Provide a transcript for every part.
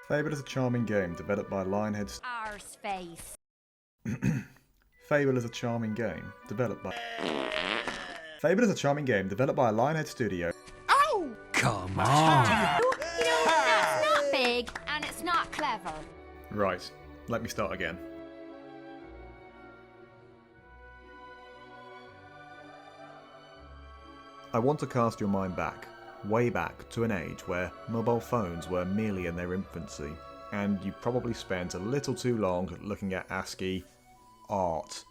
Fable is a charming game developed by Lionhead. Arse face. Fable is a charming game developed by. Fable is a charming game developed by a Lionhead studio. Oh! Come on! You know, that's not big and it's not clever. Right, let me start again. I want to cast your mind back, way back to an age where mobile phones were merely in their infancy, and you probably spent a little too long looking at ASCII art.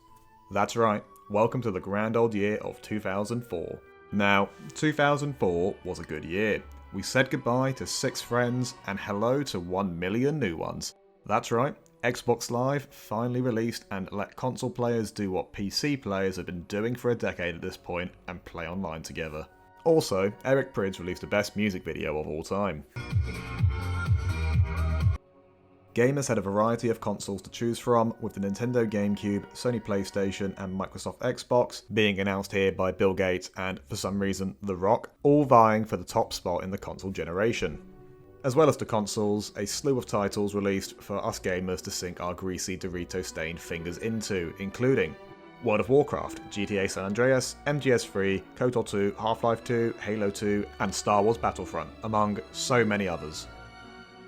That's right, welcome to the grand old year of 2004. Now, 2004 was a good year. We said goodbye to 6 friends and hello to 1 million new ones. That's right, Xbox Live finally released and let console players do what PC players have been doing for a decade at this point and play online together. Also, Eric Prydz released the best music video of all time. Gamers had a variety of consoles to choose from, with the Nintendo GameCube, Sony PlayStation and Microsoft Xbox being announced here by Bill Gates and, for some reason, The Rock, all vying for the top spot in the console generation. As well as the consoles, a slew of titles released for us gamers to sink our greasy Dorito-stained fingers into, including World of Warcraft, GTA San Andreas, MGS3, KOTOR 2, Half-Life 2, Halo 2, and Star Wars Battlefront, among so many others.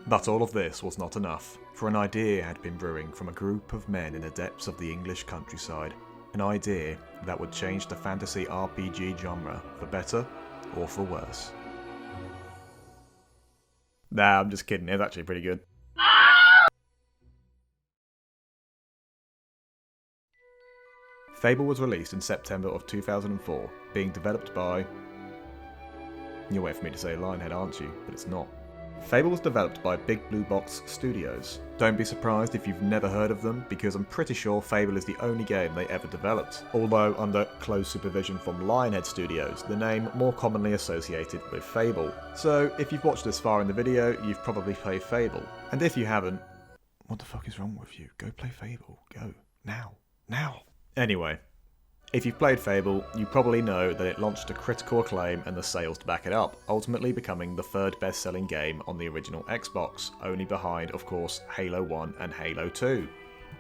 But all of this was not enough, for an idea had been brewing from a group of men in the depths of the English countryside. An idea that would change the fantasy RPG genre, for better or for worse. Nah, I'm just kidding, it's actually pretty good. Fable was released in September of 2004, being developed by... You're waiting for me to say Lionhead, aren't you? But it's not. Fable was developed by Big Blue Box Studios. Don't be surprised if you've never heard of them, because I'm pretty sure Fable is the only game they ever developed, although under close supervision from Lionhead Studios, the name more commonly associated with Fable. So if you've watched this far in the video, you've probably played Fable. And if you haven't, what the fuck is wrong with you? Go play Fable. Go. Now. Now. Anyway. If you've played Fable, you probably know that it launched to critical acclaim and the sales to back it up, ultimately becoming the 3rd best-selling game on the original Xbox, only behind, of course, Halo 1 and Halo 2.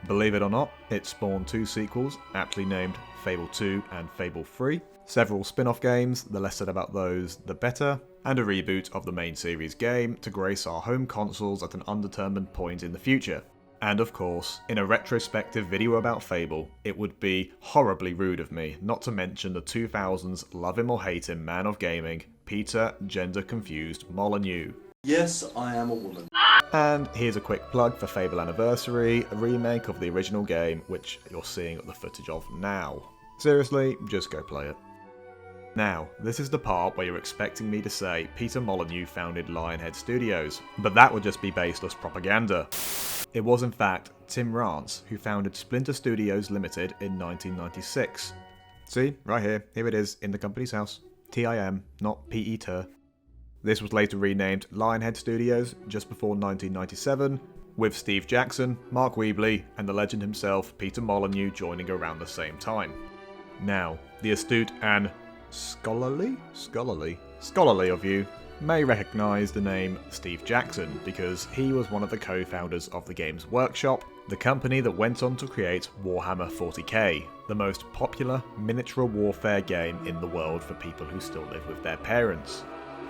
Believe it or not, it spawned 2 sequels, aptly named Fable 2 and Fable 3, several spin-off games, the less said about those, the better, and a reboot of the main series game to grace our home consoles at an undetermined point in the future. And of course, in a retrospective video about Fable, it would be horribly rude of me not to mention the 2000s love him or hate him man of gaming, Peter Gender Confused Molyneux. Yes, I am a woman. And here's a quick plug for Fable Anniversary, a remake of the original game, which you're seeing the footage of now. Seriously, just go play it. Now, this is the part where you're expecting me to say Peter Molyneux founded Lionhead Studios, but that would just be baseless propaganda. It was in fact Tim Rance who founded Splinter Studios Limited in 1996. See, right here it is, in the company's house. TIM, not P-E-T-E-R. This was later renamed Lionhead Studios just before 1997, with Steve Jackson, Mark Weebly, and the legend himself Peter Molyneux joining around the same time. Now, the astute and scholarly of you may recognise the name Steve Jackson because he was one of the co-founders of the Games Workshop, the company that went on to create Warhammer 40k, the most popular miniature warfare game in the world for people who still live with their parents.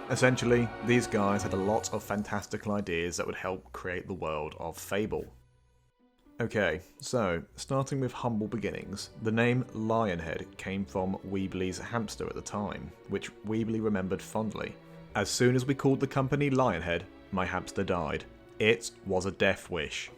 Essentially, these guys had a lot of fantastical ideas that would help create the world of Fable. Okay, so, starting with humble beginnings, the name Lionhead came from Weebly's hamster at the time, which Weebly remembered fondly. As soon as we called the company Lionhead, my hamster died. It was a death wish.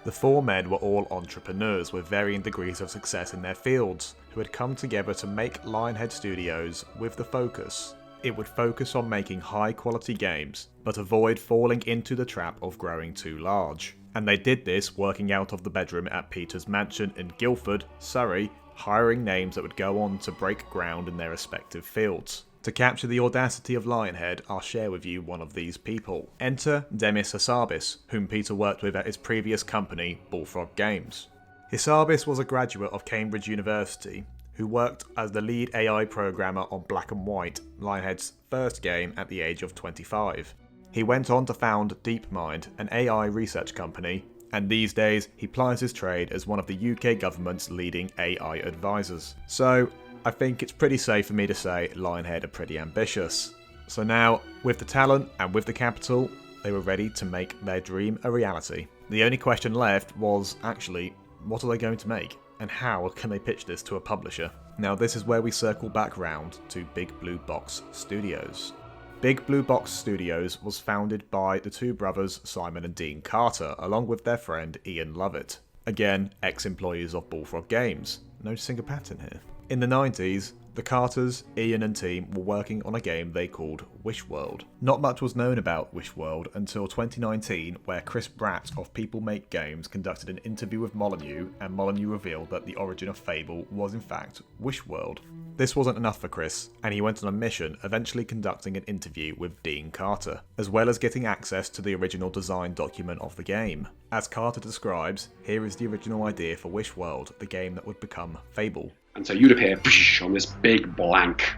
The 4 men were all entrepreneurs with varying degrees of success in their fields, who had come together to make Lionhead Studios with the focus. It would focus on making high quality games, but avoid falling into the trap of growing too large. And they did this working out of the bedroom at Peter's mansion in Guildford, Surrey, hiring names that would go on to break ground in their respective fields. To capture the audacity of Lionhead, I'll share with you one of these people. Enter Demis Hassabis, whom Peter worked with at his previous company, Bullfrog Games. Hassabis was a graduate of Cambridge University, who worked as the lead AI programmer on Black and White, Lionhead's first game, at the age of 25. He went on to found DeepMind, an AI research company, and these days he plies his trade as one of the UK government's leading AI advisors. So I think it's pretty safe for me to say Lionhead are pretty ambitious. So now, with the talent and with the capital, they were ready to make their dream a reality. The only question left was actually, what are they going to make? And how can they pitch this to a publisher? Now this is where we circle back round to Big Blue Box Studios. Big Blue Box Studios was founded by the two brothers Simon and Dean Carter, along with their friend Ian Lovett. Again, ex-employees of Bullfrog Games. Noticing a pattern here. In the 90s, the Carters, Ian and team were working on a game they called Wishworld. Not much was known about Wishworld until 2019, where Chris Bratt of People Make Games conducted an interview with Molyneux, and Molyneux revealed that the origin of Fable was in fact Wishworld. This wasn't enough for Chris, and he went on a mission, eventually conducting an interview with Dean Carter, as well as getting access to the original design document of the game. As Carter describes, here is the original idea for Wishworld, the game that would become Fable. And so you'd appear on this big, blank,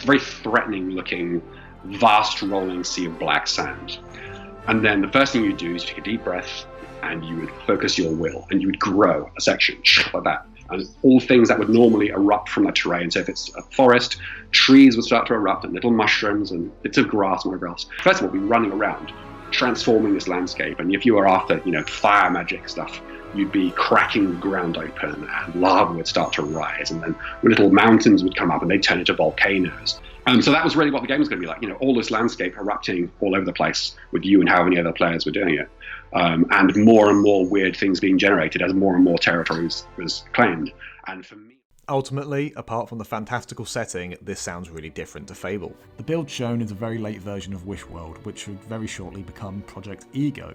very threatening looking, vast rolling sea of black sand. And then the first thing you do is take a deep breath and you would focus your will and you would grow a section like that. And all things that would normally erupt from that terrain. So if it's a forest, trees would start to erupt and little mushrooms and bits of grass and whatever else. First of all, we'd be running around, transforming this landscape. And if you were after, fire magic stuff, you'd be cracking the ground open and lava would start to rise. And then little mountains would come up and they'd turn into volcanoes. So that was really what the game was going to be like. All this landscape erupting all over the place with you and how many other players were doing it. And more weird things being generated as more and more territory was claimed. And for me, ultimately, apart from the fantastical setting, this sounds really different to Fable. The build shown is a very late version of Wishworld, which would very shortly become Project Ego.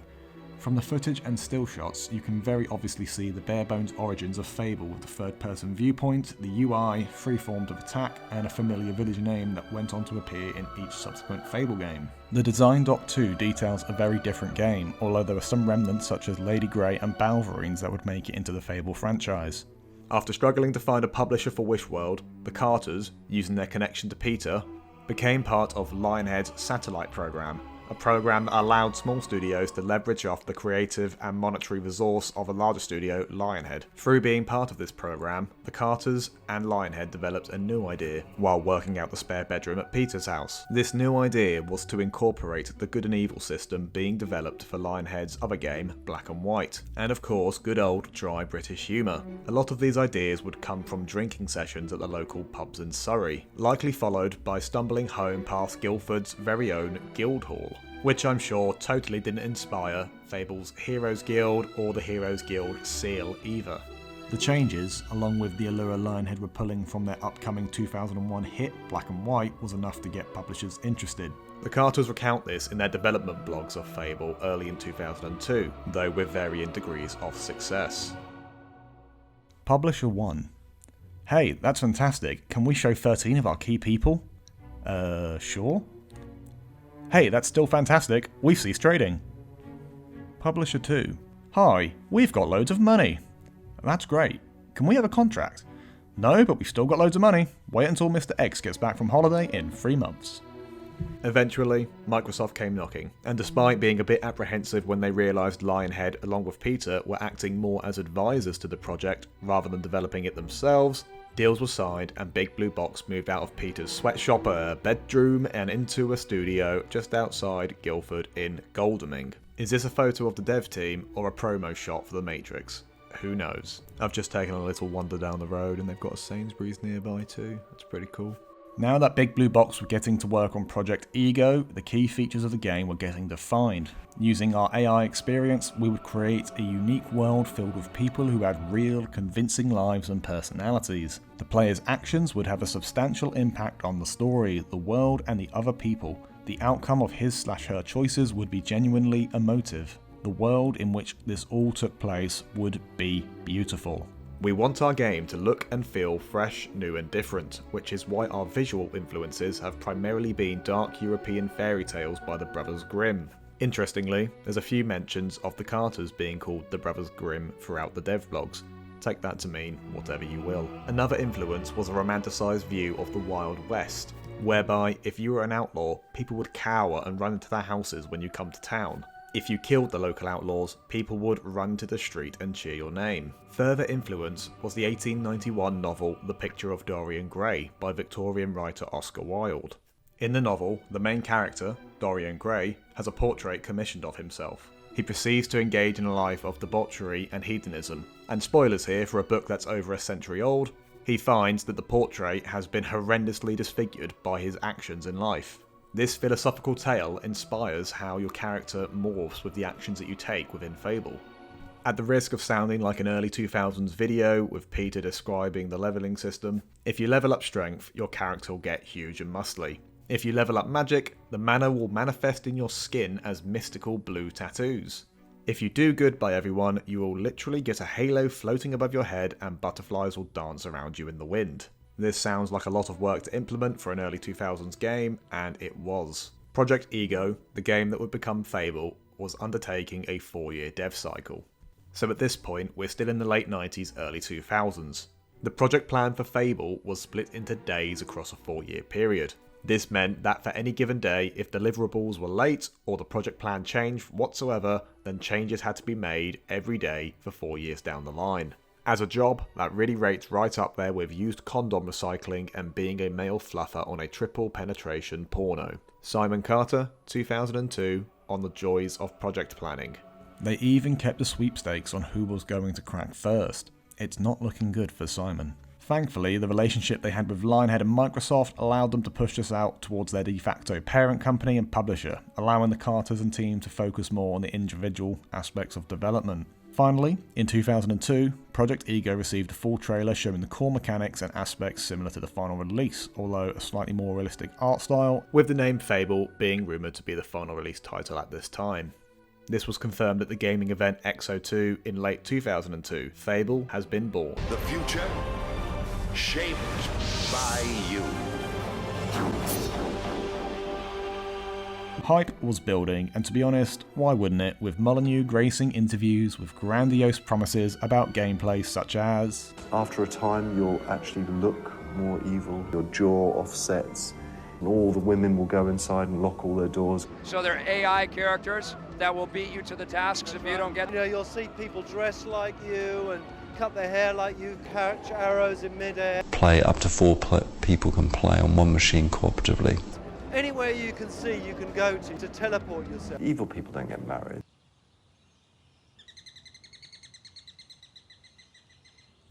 From the footage and still shots, you can very obviously see the bare-bones origins of Fable with the third-person viewpoint, the UI, three forms of attack, and a familiar village name that went on to appear in each subsequent Fable game. The design doc too details a very different game, although there are some remnants such as Lady Grey and Balverines that would make it into the Fable franchise. After struggling to find a publisher for Wishworld, the Carters, using their connection to Peter, became part of Lionhead's satellite program, a program that allowed small studios to leverage off the creative and monetary resource of a larger studio, Lionhead. Through being part of this program, the Carters and Lionhead developed a new idea while working out the spare bedroom at Peter's house. This new idea was to incorporate the good and evil system being developed for Lionhead's other game, Black and White, and of course good old dry British humour. A lot of these ideas would come from drinking sessions at the local pubs in Surrey, likely followed by stumbling home past Guildford's very own Guildhall, which I'm sure totally didn't inspire Fable's Heroes Guild or the Heroes Guild seal either. The changes, along with the allure Lionhead were pulling from their upcoming 2001 hit Black and White, was enough to get publishers interested. The Carters recount this in their development blogs of Fable early in 2002, though with varying degrees of success. Publisher 1. Hey, that's fantastic. Can we show 13 of our key people? Sure. Hey, that's still fantastic. We've ceased trading. Publisher 2. Hi, we've got loads of money. That's great. Can we have a contract? No, but we've still got loads of money. Wait until Mr. X gets back from holiday in 3 months. Eventually, Microsoft came knocking, and despite being a bit apprehensive when they realised Lionhead, along with Peter, were acting more as advisors to the project rather than developing it themselves, deals were signed and Big Blue Box moved out of Peter's sweatshop bedroom and into a studio just outside Guildford in Godalming. Is this a photo of the dev team or a promo shot for The Matrix? Who knows? I've just taken a little wander down the road and they've got a Sainsbury's nearby too. That's pretty cool. Now that Big Blue Box were getting to work on Project Ego, the key features of the game were getting defined. Using our AI experience, we would create a unique world filled with people who had real, convincing lives and personalities. The player's actions would have a substantial impact on the story, the world, and the other people. The outcome of his/her choices would be genuinely emotive. The world in which this all took place would be beautiful. We want our game to look and feel fresh, new and different, which is why our visual influences have primarily been dark European fairy tales by the Brothers Grimm. Interestingly, there's a few mentions of the Carters being called the Brothers Grimm throughout the dev blogs. Take that to mean whatever you will. Another influence was a romanticised view of the Wild West. whereby if you were an outlaw, people would cower and run into their houses when you come to town. If you killed the local outlaws, people would run to the street and cheer your name. Further influence was the 1891 novel The Picture of Dorian Gray by Victorian writer Oscar Wilde. In the novel, the main character, Dorian Gray, has a portrait commissioned of himself. He proceeds to engage in a life of debauchery and hedonism, and spoilers here for a book that's over a century old, he finds that the portrait has been horrendously disfigured by his actions in life. This philosophical tale inspires how your character morphs with the actions that you take within Fable. At the risk of sounding like an early 2000s video with Peter describing the leveling system, if you level up strength, your character will get huge and muscly. If you level up magic, the mana will manifest in your skin as mystical blue tattoos. If you do good by everyone, you will literally get a halo floating above your head and butterflies will dance around you in the wind. This sounds like a lot of work to implement for an early 2000s game, and it was. Project Ego, the game that would become Fable, was undertaking a 4-year dev cycle. So at this point, we're still in the late 90s, early 2000s. The project plan for Fable was split into days across a 4-year period. This meant that for any given day, if deliverables were late or the project plan changed whatsoever, then changes had to be made every day for 4 years down the line. As a job, that really rates right up there with used condom recycling and being a male fluffer on a triple penetration porno. Simon Carter, 2002, on the joys of project planning. They even kept a sweepstakes on who was going to crack first. It's not looking good for Simon. Thankfully, the relationship they had with Lionhead and Microsoft allowed them to push this out towards their de facto parent company and publisher, allowing the Carters and team to focus more on the individual aspects of development. Finally, in 2002, Project Ego received a full trailer showing the core mechanics and aspects similar to the final release, although a slightly more realistic art style, with the name Fable being rumoured to be the final release title at this time. This was confirmed at the gaming event XO2 in late 2002. Fable has been born. The future shaped by you. Hype was building, and to be honest, why wouldn't it, with Molyneux gracing interviews with grandiose promises about gameplay such as... After a time, you'll actually look more evil. Your jaw offsets, and all the women will go inside and lock all their doors. So they're AI characters that will beat you to the tasks if you don't get... You know, you'll see people dressed like you and cut their hair like you, catch arrows in midair. Play up to 4 people can play on one machine cooperatively. Anywhere you can see, you can go to teleport yourself. Evil people don't get married.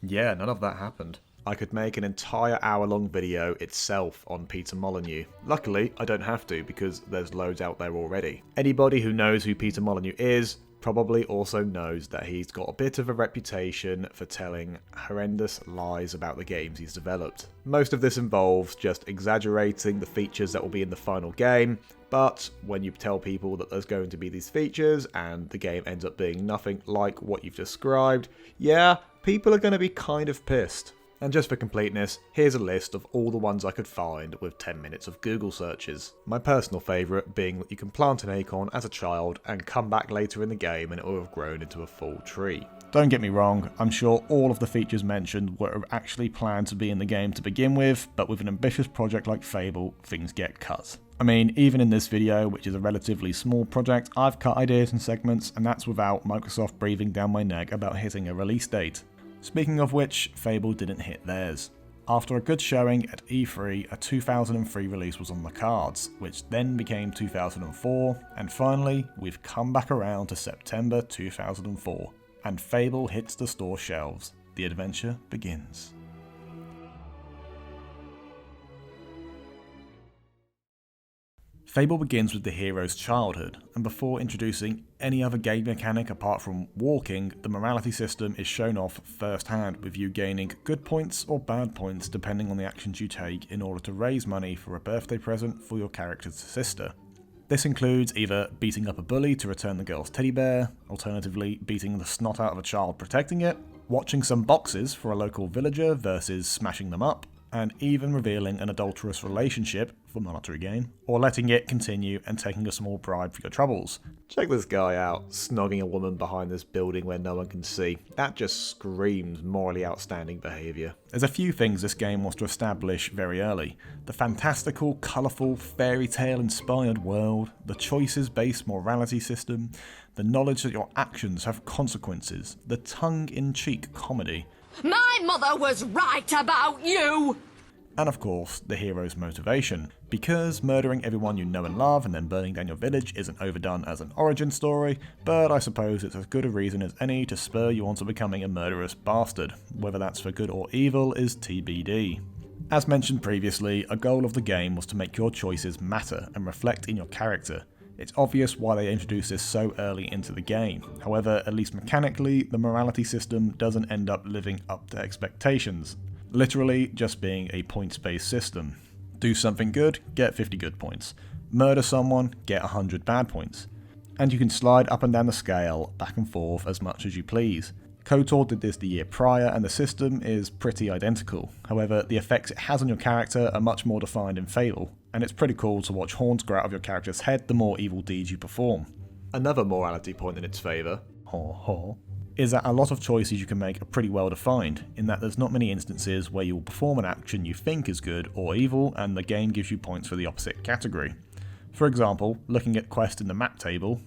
Yeah, none of that happened. I could make an entire hour-long video itself on Peter Molyneux. Luckily, I don't have to because there's loads out there already. Anybody who knows who Peter Molyneux is probably also knows that he's got a bit of a reputation for telling horrendous lies about the games he's developed. Most of this involves just exaggerating the features that will be in the final game, but when you tell people that there's going to be these features and the game ends up being nothing like what you've described, yeah, people are going to be kind of pissed. And just for completeness, here's a list of all the ones I could find with 10 minutes of Google searches. My personal favourite being that you can plant an acorn as a child and come back later in the game and it will have grown into a full tree. Don't get me wrong, I'm sure all of the features mentioned were actually planned to be in the game to begin with, but with an ambitious project like Fable, things get cut. I mean, even in this video, which is a relatively small project, I've cut ideas and segments, and that's without Microsoft breathing down my neck about hitting a release date. Speaking of which, Fable didn't hit theirs. After a good showing at E3, a 2003 release was on the cards, which then became 2004, and finally, we've come back around to September 2004, and Fable hits the store shelves. The adventure begins. Fable begins with the hero's childhood, and before introducing any other game mechanic apart from walking, the morality system is shown off firsthand, with you gaining good points or bad points depending on the actions you take in order to raise money for a birthday present for your character's sister. This includes either beating up a bully to return the girl's teddy bear, alternatively beating the snot out of a child protecting it, watching some boxes for a local villager versus smashing them up, and even revealing an adulterous relationship for monetary gain, or letting it continue and taking a small bribe for your troubles. Check this guy out, snogging a woman behind this building where no one can see. That just screams morally outstanding behaviour. There's a few things this game wants to establish very early. The fantastical, colourful, fairy tale inspired world, the choices-based morality system, the knowledge that your actions have consequences, the tongue-in-cheek comedy, My mother was right about you! and of course, the hero's motivation. Because murdering everyone you know and love and then burning down your village isn't overdone as an origin story, but I suppose it's as good a reason as any to spur you on to becoming a murderous bastard. Whether that's for good or evil is TBD. As mentioned previously, a goal of the game was to make your choices matter and reflect in your character. It's obvious why they introduced this so early into the game. However, at least mechanically, the morality system doesn't end up living up to expectations. Literally just being a points-based system. Do something good, get 50 good points. Murder someone, get 100 bad points. And you can slide up and down the scale, back and forth as much as you please. KOTOR did this the year prior and the system is pretty identical. However, the effects it has on your character are much more defined in Fable, and it's pretty cool to watch horns grow out of your character's head the more evil deeds you perform. Another morality point in its favour, Is that a lot of choices you can make are pretty well defined, in that there's not many instances where you will perform an action you think is good or evil and the game gives you points for the opposite category. For example, looking at quest in the map table,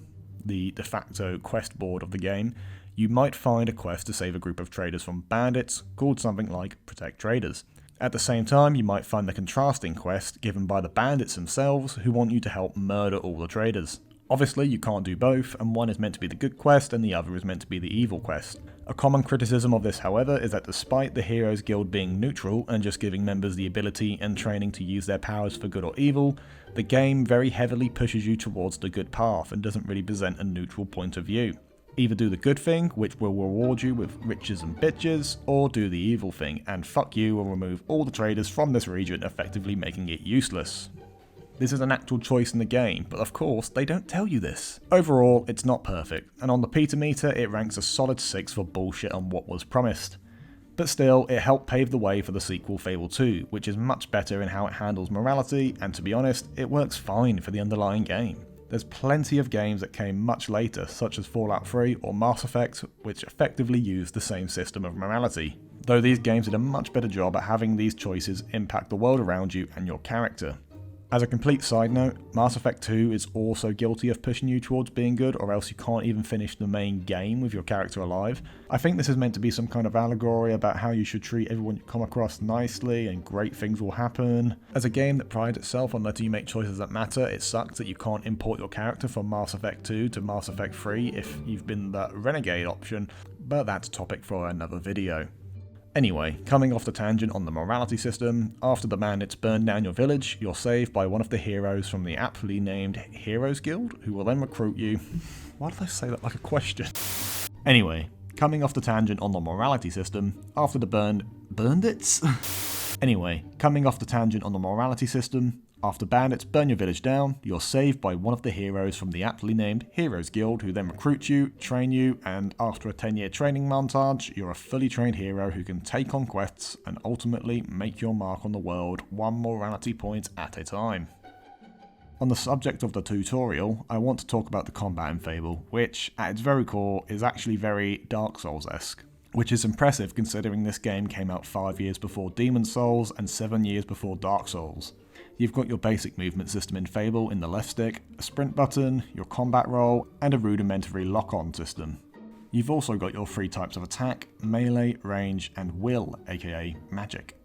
the de facto quest board of the game, you might find a quest to save a group of traders from bandits called something like Protect Traders. At the same time, you might find the contrasting quest given by the bandits themselves who want you to help murder all the traders. Obviously, you can't do both, and one is meant to be the good quest and the other is meant to be the evil quest. A common criticism of this, however, is that despite the Heroes Guild being neutral and just giving members the ability and training to use their powers for good or evil, the game very heavily pushes you towards the good path and doesn't really present a neutral point of view. Either do the good thing, which will reward you with riches and bitches, or do the evil thing, and fuck you and remove all the traders from this region, effectively making it useless. This is an actual choice in the game, but of course, they don't tell you this. Overall, it's not perfect, and on the Peter meter, it ranks a solid 6 for bullshit on what was promised. But still, it helped pave the way for the sequel Fable 2, which is much better in how it handles morality, and to be honest, it works fine for the underlying game. There's plenty of games that came much later, such as Fallout 3 or Mass Effect, which effectively used the same system of morality, though these games did a much better job at having these choices impact the world around you and your character. As a complete side note, Mass Effect 2 is also guilty of pushing you towards being good, or else you can't even finish the main game with your character alive. I think this is meant to be some kind of allegory about how you should treat everyone you come across nicely and great things will happen. As a game that prides itself on letting you make choices that matter, it sucks that you can't import your character from Mass Effect 2 to Mass Effect 3 if you've been the Renegade option, but that's a topic for another video. Anyway, coming off the tangent on the morality system, after the bandits burn down your village, you're saved by one of the heroes from the aptly named Heroes Guild, who will then recruit you. Why did I say that like a question? Anyway, coming off the tangent on the morality system, after the bandits? Anyway, coming off the tangent on the morality system, after bandits burn your village down, you're saved by one of the heroes from the aptly named Heroes Guild, who then recruit you, train you, and after a 10-year training montage, you're a fully trained hero who can take on quests and ultimately make your mark on the world one morality point at a time. On the subject of the tutorial, I want to talk about the combat in Fable, which, at its very core, is actually very Dark Souls-esque. Which is impressive considering this game came out 5 years before Demon's Souls and 7 years before Dark Souls. You've got your basic movement system in Fable in the left stick, a sprint button, your combat roll, and a rudimentary lock-on system. You've also got your 3 types of attack, melee, range, and will, aka magic.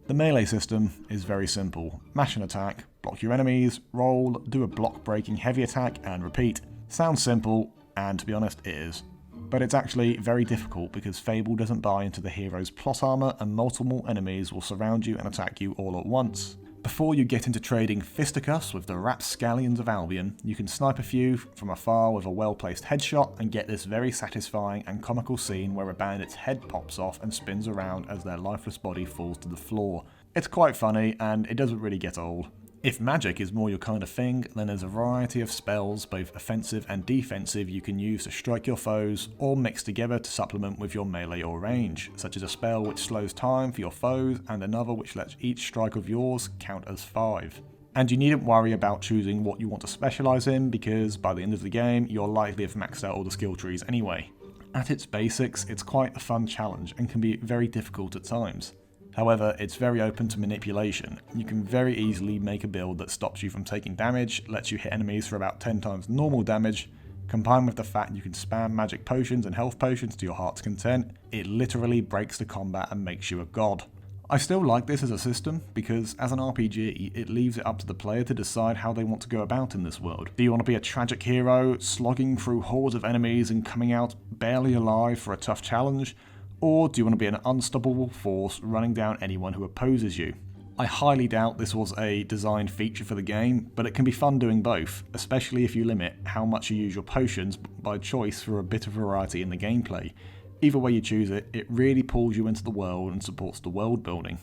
The melee system is very simple. Mash an attack, block your enemies, roll, do a block-breaking heavy attack, and repeat. Sounds simple, and to be honest, it is. But it's actually very difficult because Fable doesn't buy into the hero's plot armor and multiple enemies will surround you and attack you all at once. Before you get into trading fisticuffs with the rapscallions of Albion, you can snipe a few from afar with a well-placed headshot and get this very satisfying and comical scene where a bandit's head pops off and spins around as their lifeless body falls to the floor. It's quite funny and it doesn't really get old. If magic is more your kind of thing, then there's a variety of spells, both offensive and defensive, you can use to strike your foes, or mix together to supplement with your melee or range, such as a spell which slows time for your foes, and another which lets each strike of yours count as 5. And you needn't worry about choosing what you want to specialise in, because by the end of the game, you'll likely have maxed out all the skill trees anyway. At its basics, it's quite a fun challenge, and can be very difficult at times. However, it's very open to manipulation. You can very easily make a build that stops you from taking damage, lets you hit enemies for about 10 times normal damage. Combined with the fact you can spam magic potions and health potions to your heart's content, it literally breaks the combat and makes you a god. I still like this as a system, because as an RPG, it leaves it up to the player to decide how they want to go about in this world. Do you want to be a tragic hero, slogging through hordes of enemies and coming out barely alive for a tough challenge? Or do you want to be an unstoppable force running down anyone who opposes you? I highly doubt this was a designed feature for the game, but it can be fun doing both, especially if you limit how much you use your potions by choice for a bit of variety in the gameplay. Either way you choose it, it really pulls you into the world and supports the world building.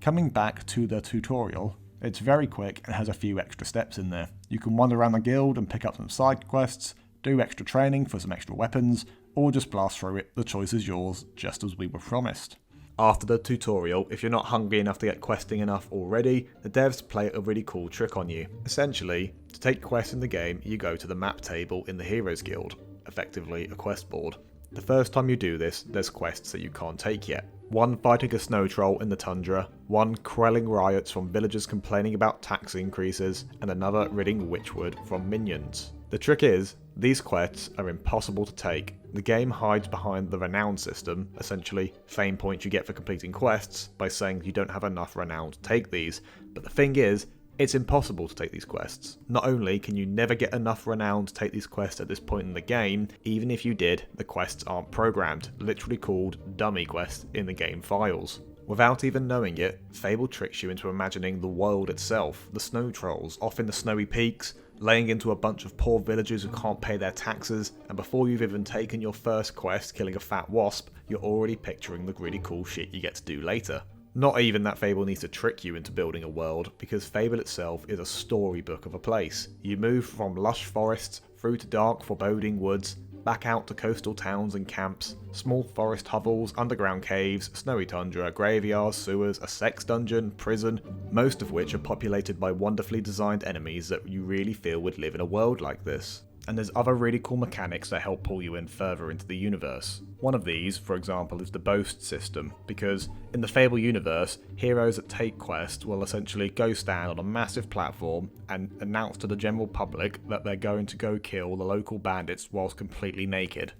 Coming back to the tutorial, it's very quick and has a few extra steps in there. You can wander around the guild and pick up some side quests, do extra training for some extra weapons, or just blast through it. The choice is yours, just as we were promised. After the tutorial, if you're not hungry enough to get questing enough already, the devs play a really cool trick on you. Essentially, to take quests in the game, you go to the map table in the Heroes Guild, effectively a quest board. The first time you do this, there's quests that you can't take yet. One fighting a snow troll in the tundra, one quelling riots from villagers complaining about tax increases, and another ridding Witchwood from minions. The trick is, these quests are impossible to take. The game hides behind the renown system, essentially fame points you get for completing quests, by saying you don't have enough renown to take these, but the thing is, it's impossible to take these quests. Not only can you never get enough renown to take these quests at this point in the game, even if you did, the quests aren't programmed, literally called dummy quests in the game files. Without even knowing it, Fable tricks you into imagining the world itself, the snow trolls off in the snowy peaks, laying into a bunch of poor villagers who can't pay their taxes, and before you've even taken your first quest killing a fat wasp, you're already picturing the really cool shit you get to do later. Not even that Fable needs to trick you into building a world, because Fable itself is a storybook of a place. You move from lush forests, through to dark foreboding woods, back out to coastal towns and camps, small forest hovels, underground caves, snowy tundra, graveyards, sewers, a sex dungeon, prison, most of which are populated by wonderfully designed enemies that you really feel would live in a world like this. And there's other really cool mechanics that help pull you in further into the universe. One of these, for example, is the boast system, because in the Fable universe, heroes that take quests will essentially go stand on a massive platform and announce to the general public that they're going to go kill the local bandits whilst completely naked.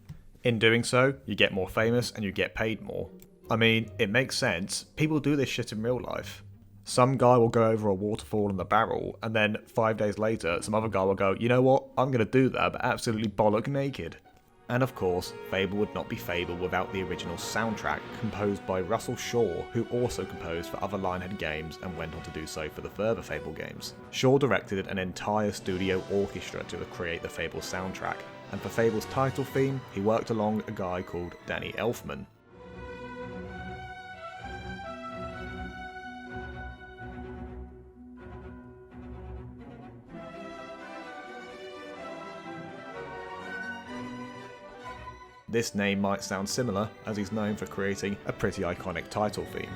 In doing so, you get more famous and you get paid more. I mean, it makes sense. People do this shit in real life. Some guy will go over a waterfall in the barrel, and then 5 days later, some other guy will go, you know what, I'm going to do that, but absolutely bollock naked. And of course, Fable would not be Fable without the original soundtrack, composed by Russell Shaw, who also composed for other Lionhead games and went on to do so for the further Fable games. Shaw directed an entire studio orchestra to create the Fable soundtrack, and for Fable's title theme, he worked along a guy called Danny Elfman. This name might sound similar, as he's known for creating a pretty iconic title theme.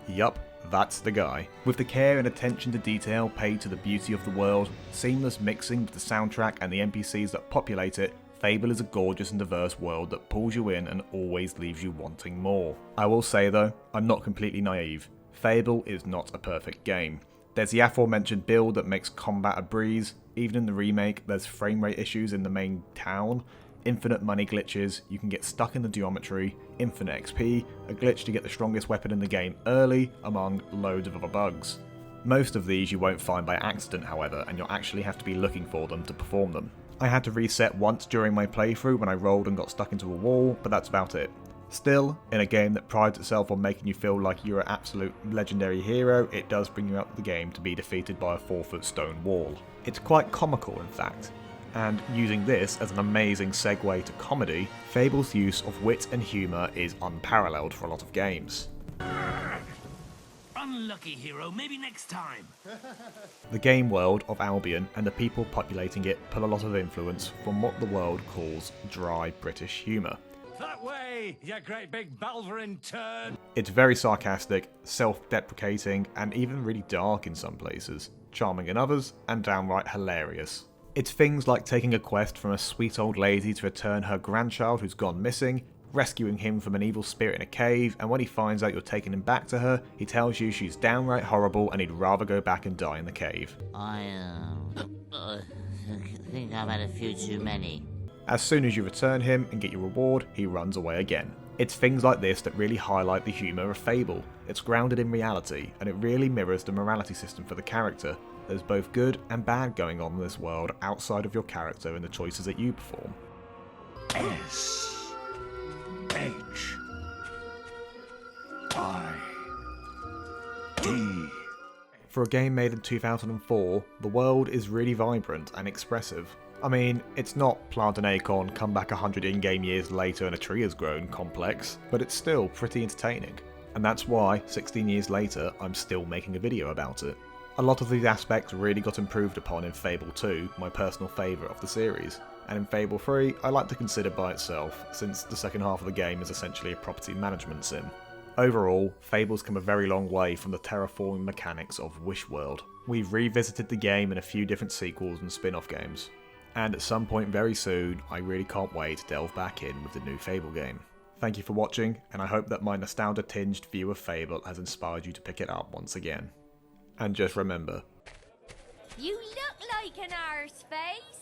Yup, that's the guy. With the care and attention to detail paid to the beauty of the world, seamless mixing with the soundtrack and the NPCs that populate it, Fable is a gorgeous and diverse world that pulls you in and always leaves you wanting more. I will say though, I'm not completely naive. Fable is not a perfect game. There's the aforementioned build that makes combat a breeze. Even in the remake, there's frame rate issues in the main town, infinite money glitches, you can get stuck in the geometry, infinite XP, a glitch to get the strongest weapon in the game early, among loads of other bugs. Most of these you won't find by accident, however, and you'll actually have to be looking for them to perform them. I had to reset once during my playthrough when I rolled and got stuck into a wall, but that's about it. Still, in a game that prides itself on making you feel like you're an absolute legendary hero, it does bring you up the game to be defeated by a 4-foot stone wall. It's quite comical, in fact. And using this as an amazing segue to comedy, Fable's use of wit and humour is unparalleled for a lot of games. Unlucky hero, maybe next time. The game world of Albion and the people populating it pull a lot of influence from what the world calls dry British humour. That way, you great big Balverin turd. It's very sarcastic, self-deprecating, and even really dark in some places, charming in others, and downright hilarious. It's things like taking a quest from a sweet old lady to return her grandchild who's gone missing, rescuing him from an evil spirit in a cave, and when he finds out you're taking him back to her, he tells you she's downright horrible and he'd rather go back and die in the cave. I think I've had a few too many. As soon as you return him and get your reward, he runs away again. It's things like this that really highlight the humour of Fable. It's grounded in reality, and it really mirrors the morality system for the character. There's both good and bad going on in this world outside of your character and the choices that you perform. S-H-I-D. For a game made in 2004, the world is really vibrant and expressive. I mean, it's not plant an acorn, come back 100 in-game years later and a tree has grown complex, but it's still pretty entertaining. And that's why, 16 years later, I'm still making a video about it. A lot of these aspects really got improved upon in Fable 2, my personal favourite of the series, and in Fable 3 I like to consider by itself, since the second half of the game is essentially a property management sim. Overall, Fable's come a very long way from the terraforming mechanics of Wishworld. We've revisited the game in a few different sequels and spin-off games, and at some point very soon, I really can't wait to delve back in with the new Fable game. Thank you for watching, and I hope that my nostalgia-tinged view of Fable has inspired you to pick it up once again. And just remember, You look like an arse face.